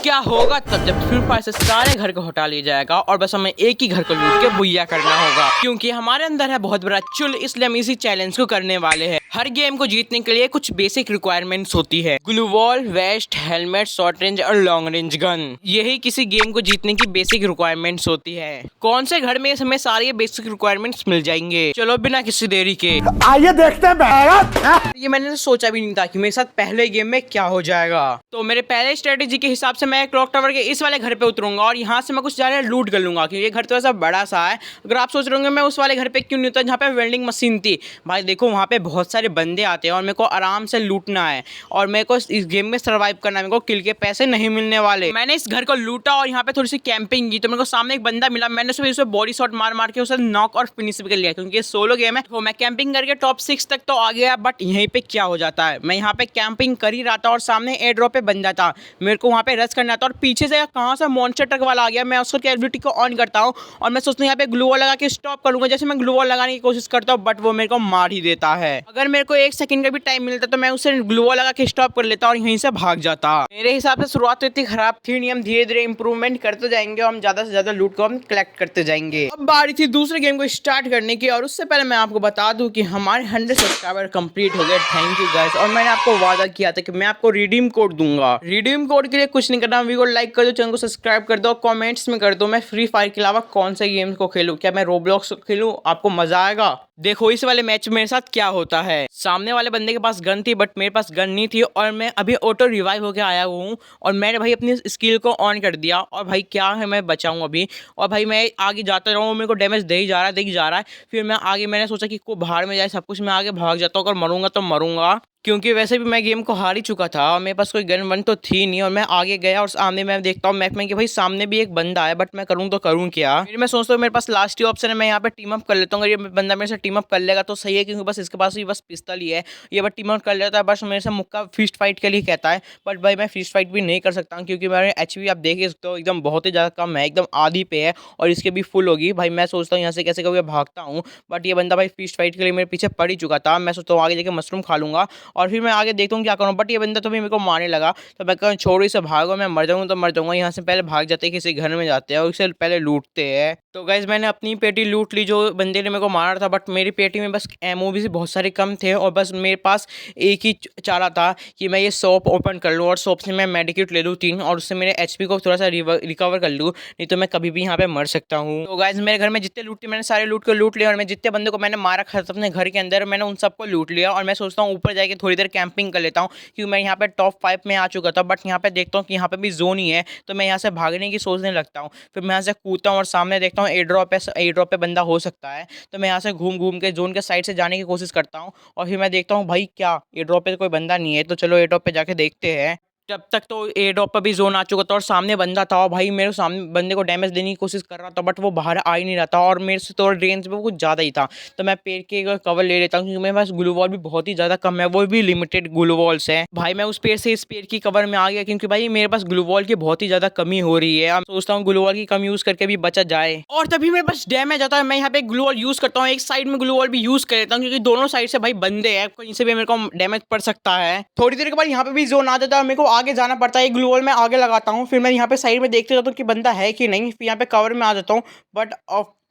क्या होगा तब जब फ्री फायर से सारे घर को हटा लिया जाएगा और बस हमें एक ही घर को लूट के बुइया करना होगा, क्योंकि हमारे अंदर है बहुत बड़ा चुल, इसलिए हम इसी चैलेंज को करने वाले हैं। हर गेम को जीतने के लिए कुछ बेसिक रिक्वायरमेंट्स होती है, glue wall, vest, helmet, short range और लॉन्ग रेंज गन। यही किसी गेम को जीतने की बेसिक रिक्वायरमेंट्स होती है। कौन से घर में हमें सारी बेसिक रिक्वायरमेंट्स मिल जाएंगे? चलो बिना किसी देरी के आइए देखते हैं। ये मैंने सोचा भी नहीं था कि मेरे साथ पहले गेम में क्या हो जाएगा। तो मेरे पहले स्ट्रेटेजी के हिसाब से मैं क्लॉक टावर के इस वाले घर पे उतरूंगा और यहाँ से मैं कुछ जाने लूट कर लूंगा, क्योंकि ये घर थोड़ा सा बड़ा सा है। अगर आप सोच रहे होंगे मैं उस वाले घर पे क्यों नहीं होता जहाँ पे वेल्डिंग मशीन थी, भाई देखो वहाँ पे बहुत सारे बंदे आते हैं और मेरे को आराम से लूटना है और मेरे को इस गेम में सर्वाइव करना है। मेरे को किल के पैसे नहीं मिलने वाले। मैंने इस घर को लूटा और यहाँ पे थोड़ी सी कैंपिंग की तो मेरे को सामने एक बंदा मिला। मैंने उसे बॉडी शॉट मार मार के उसे नॉक और फिनिश भी कर लिया, क्योंकि ये सोलो गेम है। तो मैं कैंपिंग करके टॉप 6 तक तो आ गया, बट यहीं पे क्या हो जाता है, मैं यहाँ पे कैंपिंग कर ही रहा था और सामने एयर ड्रॉप पे बंदा था। मेरे को वहाँ पे रश करना था और पीछे से कहाँ से मॉन्स्टर ट्रक वाला आ गया। मैं उसको एबिलिटी को ऑन करता हूँ और मैं सोचता हूँ यहाँ पे ग्लू वॉल लगा के स्टॉप करूँगा। जैसे मैं ग्लू वॉल लगाने की कोशिश करता हूँ बट वो मेरे को मार ही देता है। अगर मेरे को 1 सेकंड का भी टाइम मिलता तो मैं उसे ग्लू वॉल लगा के स्टॉप कर लेता और यहीं से भाग जाता। मेरे हिसाब से शुरुआत तो इतनी खराब थी नहीं, हम धीरे धीरे इंप्रूवमेंट करते जाएंगे और हम ज्यादा से ज्यादा लूट को हम कलेक्ट करते जाएंगे। अब बारी थी दूसरे गेम को स्टार्ट करने की और उससे पहले मैं आपको बता दूं कि हमारे 100 सब्सक्राइबर कंप्लीट हो गए। Thank you guys. और मैंने आपको वादा किया था कि मैं आपको रिडीम कोड दूंगा। रिडीम कोड के लिए कुछ नहीं करना, वीडियो को लाइक कर दो, चैनल को सब्सक्राइब कर दो, कमेंट्स में कर दो मैं फ्री फायर के अलावा कौन से गेम्स को खेलूं, क्या मैं रोब्लॉक्स खेलूं, आपको मजा आएगा। देखो इस वाले मैच में मेरे साथ क्या होता है। सामने वाले बंदे के पास गन थी बट मेरे पास गन नहीं थी और मैं अभी ऑटो रिवाइव होकर आया हूँ और मैंने भाई अपनी स्किल को ऑन कर दिया और भाई क्या है मैं बचाऊँ अभी। और भाई मैं आगे जाता रहूँ, मेरे को डैमेज दे ही जा रहा है। फिर मैं आगे मैंने सोचा कि को बाहर में जाए सब कुछ, मैं आगे भाग जाता हूँ, अगर मरूंगा तो मरूंगा, क्योंकि वैसे भी मैं गेम को हार ही चुका था और मेरे पास कोई गन वन तो थी नहीं। और मैं आगे गया और सामने मैं देखता हूँ मैप में कि भाई सामने भी एक बंदा है, बट मैं करूँ तो करूँ क्या। फिर मैं सोचता हूँ मेरे पास लास्ट ही ऑप्शन है, मैं यहाँ पे टीम अप कर लेता हूँ। अगर ये बंदा मेरे से टीम अप कर लेगा तो सही है, क्योंकि बस इसके पास भी बस पिस्तल ही है। ये बस टीम अप कर लेता है, बस मेरे से मुक्का फिस्ट फाइट के लिए कहता है, बट भाई मैं फिस्ट फाइट भी नहीं कर सकता हूँ क्योंकि मेरे HP आप देख सकते हो एकदम बहुत ही ज़्यादा कम है, एकदम आधी पे है और इसके भी फुल होगी। भाई मैं सोचता हूँ यहाँ से कैसे करके भागता हूँ, बट ये बंदा भाई फिस्ट फाइट के लिए मेरे पीछे पड़ ही चुका था। मैं सोचता हूँ आगे जाके मशरूम खा लूँगा और फिर मैं आगे देखता हूँ क्या करूँ, बट ये बंदा तो भी मेरे को मारने लगा। तो मैं कहूँ छोड़ो इसे, भागो, मैं मर जाऊँगा तो मर जाऊँगा। यहाँ से पहले भाग जाते हैं, किसी घर में जाते हैं और इसे पहले लूटते हैं। तो गाइस मैंने अपनी पेटी लूट ली जो बंदे ने मेरे को मारा था, बट मेरी पेटी में बस एमओ भी बहुत सारे कम थे और बस मेरे पास एक ही चारा था कि मैं ये शॉप ओपन कर लूँ और शॉप से मैं मेडिकेट ले लूँ 3 और उससे मेरे HP को थोड़ा सा रिकवर कर लूँ, नहीं तो मैं कभी भी यहाँ पे मर सकता हूँ। तो गाइस मेरे घर में जितने लूट थे मैंने सारे लूट को लूट लिया और मैं जितने बंदे को मैंने मारा था अपने घर के अंदर मैंने उन सबको लूट लिया। और मैं सोचता हूँ ऊपर जाके थोड़ी देर कैंपिंग कर लेता हूँ, क्योंकि मैं यहाँ पे टॉप 5 में आ चुका था, बट यहाँ पे देखता हूँ कि यहाँ पे भी जोन ही है, तो मैं यहाँ से भागने की सोचने लगता हूँ। फिर मैं यहाँ से कूदता हूँ और सामने देखता हूँ एयर ड्रॉप पे बंदा हो सकता है, तो मैं यहाँ से घूम घूम के जोन के साइड से जाने की कोशिश करता हूँ। और फिर मैं देखता हूँ भाई क्या एयर ड्रॉप पे कोई बंदा नहीं है, तो चलो एयर ड्रॉप पे जाके देखते हैं। जब तक तो एयर ड्रॉप पर भी जोन आ चुका था और सामने बंदा था और भाई मेरे सामने बंदे को डैमेज देने की कोशिश कर रहा था, बट वो बाहर आ ही नहीं रहा था और मेरे से तो रेंज में कुछ ज़्यादा ही था। तो मैं पेड़ के कवर ले लेता हूँ, क्योंकि मेरे पास ग्लू वॉल भी बहुत ही ज़्यादा कम है, वो भी लिमिटेड ग्लू वॉल्स है। भाई मैं उस पेड़ से इस पेड़ की कवर में आ गया, क्योंकि भाई मेरे पास ग्लू वॉल की बहुत ही ज़्यादा कमी हो रही है। सोचता हूँ ग्लू वॉल की कम यूज़ करके भी बचा जाए और तभी मेरे पास डैमेज आता है। मैं यहाँ पे ग्लू वॉल यूज़ करता हूँ, एक साइड में ग्लू वॉल भी यूज़ कर लेता हूँ, क्योंकि दोनों साइड से भाई बंदे हैं, कहीं से भी मेरे को डैमेज पड़ सकता है। थोड़ी देर के बाद यहाँ पे भी जोन आ जाता है, मेरे को आगे जाना पड़ता है। ग्लू वॉल मैं आगे लगाता हूँ, फिर मैं यहाँ पे साइड में देखते जाता हूँ कि बंदा है कि नहीं, फिर यहाँ पे कवर में आ जाता हूँ। बट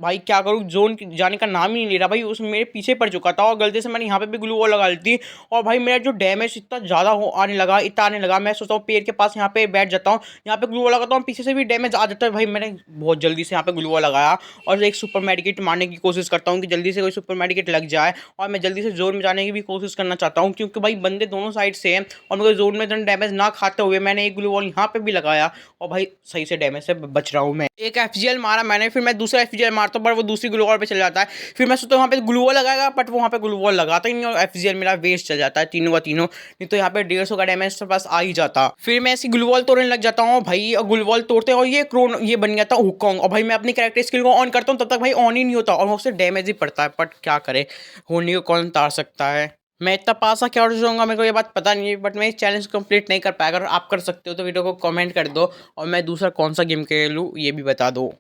भाई क्या करूँ, जोन जाने का नाम ही नहीं ले रहा। भाई उस मेरे पीछे पड़ चुका था और गलती से मैंने यहाँ पे भी ग्लू वॉल लगा ली थी और भाई मेरा जो डैमेज इतना ज़्यादा आने लगा। मैं सोचता हूँ पेड़ के पास यहाँ पे बैठ जाता हूँ, यहाँ पे ग्लू वॉल लगाता हूँ, पीछे से भी डैमेज आ जाता है। भाई मैंने बहुत जल्दी से यहाँ पे ग्लू वॉल लगाया और एक सुपर मेडिकेट मारने की कोशिश करता हूँ कि जल्दी से कोई सुपर मेडिकेट लग जाए और मैं जल्दी से जोन में जाने की भी कोशिश करना चाहता हूँ, क्योंकि भाई बंदे दोनों साइड से हैं और मेरे जोन में डैमेज ना खाते हुए मैंने एक ग्लू वॉल यहाँ पे भी लगाया और भाई सही से डैमेज से बच रहा हूँ। मैं एक FGL मारा मैंने, फिर मैं दूसरा FGL मारता हूँ पर वो दूसरी ग्लू वॉल पे चल जाता है। फिर मैं सोचता हूँ वहाँ पे ग्लू वॉल लगाएगा, बट वो वहाँ पे ग्लू वॉल लगाता ही नहीं और FGL मेरा वेस्ट चल जाता है तीनों का तीनों, नहीं तो यहाँ पे 150 का डैमेज तो पास आ ही जाता। फिर मैं ऐसी ग्लू वॉल तोड़ने लग जाता हूँ भाई, और ग्लू वॉल तोड़ते और ये बन गया था हुकॉन्ग। और भाई मैं अपनी कैरेक्टर स्किल को ऑन करता हूँ, तब तक भाई ऑन ही नहीं होता और उससे डैमेज ही पड़ता है। बट क्या करे, होने को कौन उतार सकता है। मैं इतना पास क्या और जाऊँगा मेरे को ये बात पता नहीं है, बट मैं इस चैलेंज कंप्लीट नहीं कर पाया। अगर आप कर सकते हो तो वीडियो को कमेंट कर दो और मैं दूसरा कौन सा गेम खेलूँ ये भी बता दो।